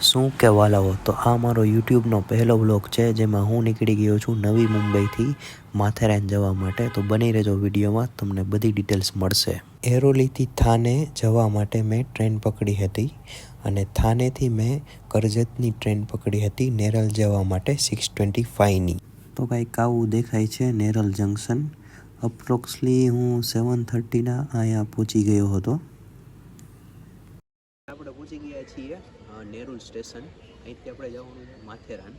શું કહેવા લાવો તો આ મારો યુટ્યુબનો પહેલો વ્લોગ છે જેમાં હું નીકળી ગયો છું નવી મુંબઈથી માથેરાન જવા માટે. તો બની રહેજો વિડીયોમાં, તમને બધી ડિટેલ્સ મળશે. એરોલીથી થાને જવા માટે મેં ટ્રેન પકડી હતી અને થાનેથી મેં કરજતની ટ્રેન પકડી હતી નેરલ જવા માટે 6:25ની. તો કંઈક આવું દેખાય છે નેરલ જંકશન. અપ્રોક્સલી હું 7:30ના અહીંયા પહોંચી ગયો હતો. આપણે પહોંચી ગયા છીએ નેરુલ સ્ટેશન. અહીંથી આપણે જવાનું છે માથેરાન.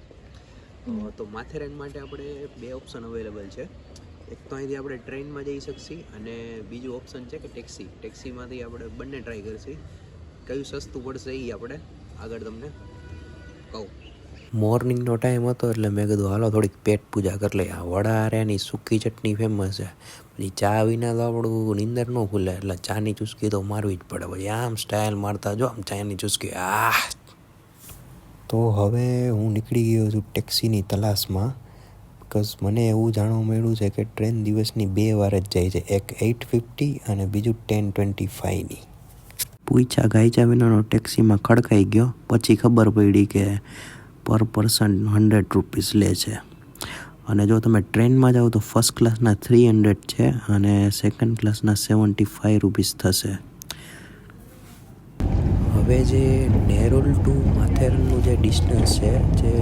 તો માથેરાન માટે આપણે બે ઓપ્શન અવેલેબલ છે. એક તો અહીંથી આપણે ટ્રેનમાં જઈ શકીએ અને બીજું ઓપ્શન છે કે ટેક્સીમાંથી આપણે બંને ટ્રાય કરશી. કયું સસ્તું પડશે એ આપણે આગળ તમને કહું. મોર્નિંગનો ટાઈમ હતો એટલે મેં કીધું હાલો થોડીક પેટ પૂજા કરી લઈએ. આ વડા હારેની સૂકી ચટણી ફેમસ છે. પછી ચા વિના તો આપણું નીંદર ન ખુલે એટલે ચાની ચુસ્કી તો મારવી જ પડે. પછી આમ સ્ટાઇલ મારતા જો આમ ચાની ચુસ્કી તો હવે હું નીકળી ગયો છું ટેક્સીની તલાશમાં. બિકોઝ મને એવું જાણવા મળ્યું છે કે ટ્રેન દિવસની 2 વાર જ જાય છે, એક 8:50 અને બીજું 10:25ની. પૂછા ગાયચા વિનાનો ટેક્સીમાં ખડકાઈ ગયો. પછી ખબર પડી કે પર પર્સન 100 રૂપીસ લે છે. અને જો તમે ટ્રેનમાં જાઓ તો ફર્સ્ટ ક્લાસના 300 છે અને સેકન્ડ ક્લાસના 75 રૂપીસ થશે. હવે જે નેરુલ ટુ માથેરાનનું જે ડિસ્ટન્સ છે જે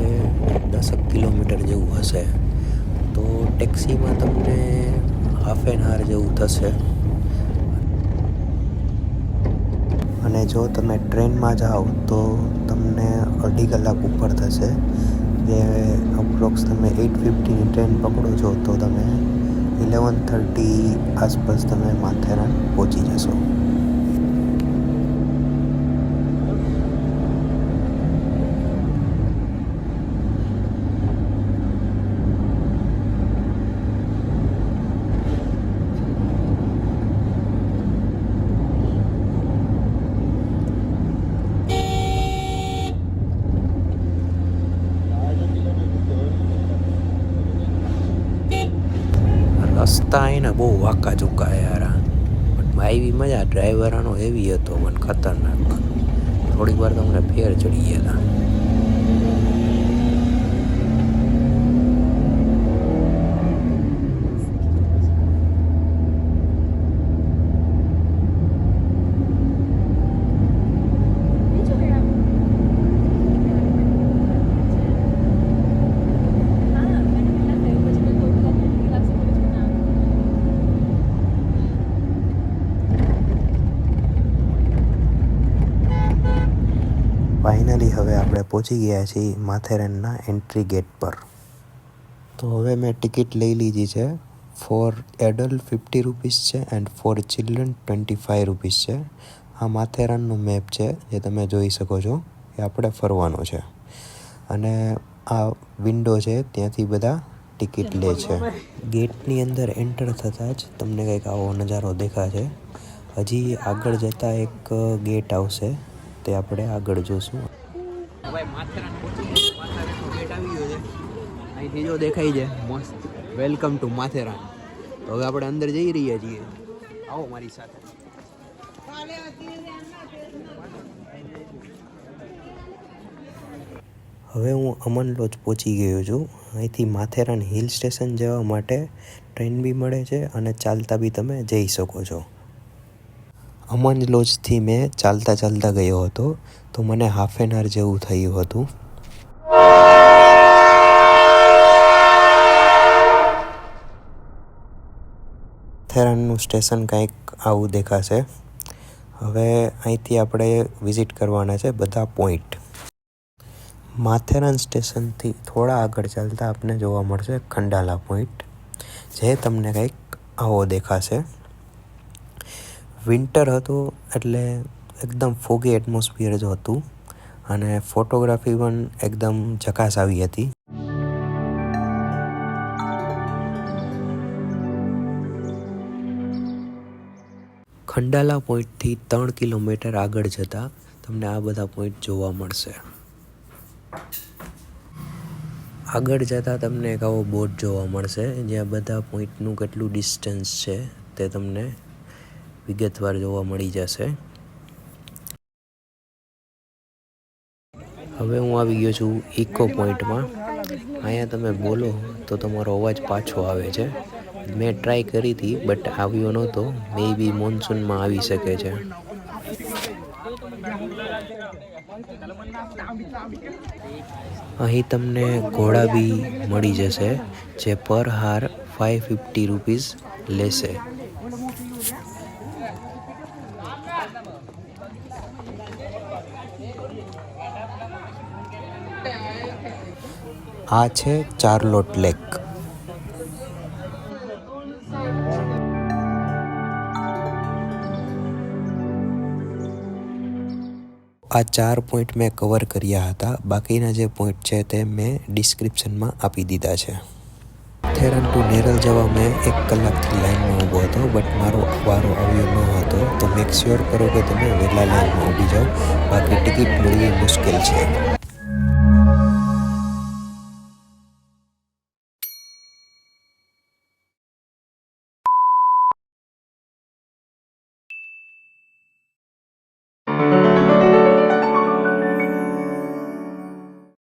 10 કિલોમીટર જેવું હશે. તો ટેક્સીમાં તમને હાફ એન અવર જેવું થશે. અને જો તમે ટ્રેનમાં જાઓ તો તમને 2.5 કલાક ઉપર થશે. જે અપ્રોક્સ તમે 8:50ની ટ્રેન પકડો છો તો તમે 11:30 આસપાસ તમે માથેરાન પહોંચી જશો. રસ્તા એના બહુ વાંકા ચૂકા યાર. બટ આવી મજા. ડ્રાઈવર આનો હેવી હતો પણ ખતરનાક. થોડીક વાર તો અમને ફેર ચડી ગયા હતા. ફાઇનલી હવે આપણે પહોંચી ગયા છીએ માથેરાનના એન્ટ્રી ગેટ પર. તો હવે મેં ટિકિટ લઈ લીધી છે. ફોર એડલ્ટ 50 રૂપીસ છે એન્ડ ફોર ચિલ્ડ્રન 25 રૂપીસ છે. આ માથેરાનનું મેપ છે જે તમે જોઈ શકો છો. એ આપણે ફરવાનો છે અને આ વિન્ડો છે ત્યાંથી બધા ટિકિટ લે છે. ગેટની અંદર એન્ટર થતાં જ તમને કંઈક આવો નજારો દેખાશે. હજી આગળ જતાં એક ગેટ આવશે, તે આપણે આગળ જોશું. ભાઈ માથેરાન પહોંચી ગયો. માથેરાનનો ગેટ આવી ગયો છે. અહીંથી જો દેખાય છે મસ્ત વેલકમ ટુ માથેરાન. તો હવે આપણે અંદર જઈ રહ્યા છીએ. આવો મારી સાથે. હવે હું અમન લોજ પહોંચી ગયો છું. અહીંથી માથેરાન હિલ સ્ટેશન જવા માટે ટ્રેન બી મળે છે અને ચાલતા બી તમે જઈ શકો છો. અમન લોજથી મેં ચાલતા ગયો હતો તો મને હાફ એન અવર જેવું થયું હતું. માથેરાનનું સ્ટેશન કંઈક આવું દેખાશે. હવે અહીંથી આપણે વિઝિટ કરવાના છે બધા પોઈન્ટ. માથેરાન સ્ટેશનથી થોડા આગળ ચાલતા આપણને જોવા મળશે ખંડાલા પોઈન્ટ, જે તમને કંઈક આવો દેખાશે. વિન્ટર હતું એટલે એકદમ ફોગી એટમોસ્ફિયર જ હતું અને ફોટોગ્રાફી પણ એકદમ ઝકાસ આવી હતી. ખંડાલા પોઈન્ટથી 3 કિલોમીટર આગળ જતાં તમને આ બધા પોઈન્ટ જોવા મળશે. આગળ જતાં તમને એક આવો બોર્ડ જોવા મળશે જ્યાં બધા પોઈન્ટનું કેટલું ડિસ્ટન્સ છે તે તમને વિગતવાર જોવા મળી જશે. હવે હું આવી ગયો છું ઇકો પોઈન્ટમાં. અહીંયા તમે બોલો તો તમારો અવાજ પાછો આવે છે. મેં ટ્રાય કરી હતી બટ આવ્યો નહોતો. મે બી મોન્સૂનમાં આવી શકે છે. અહીં તમને ઘોડા બી મળી જશે જે પર હાર 550 રૂપીઝ લેશે. આ છે ચાર્લોટ લેક. આ 4 પોઈન્ટ મેં કવર કર્યા હતા. બાકીના જે પોઈન્ટ છે તે મેં ડિસ્ક્રિપ્શનમાં આપી દીધા છે. માથેરાન ટુ નેરલ જવા મેં 1 કલાકથી લાઇનમાં ઊભો હતો બટ મારો વારો આવ્યો ન હતો. તો મેક શ્યોર કરો કે તમે વહેલા લાઇનમાં ઊભી જાઓ, બાકી ટિકિટ મળવી મુશ્કેલ છે.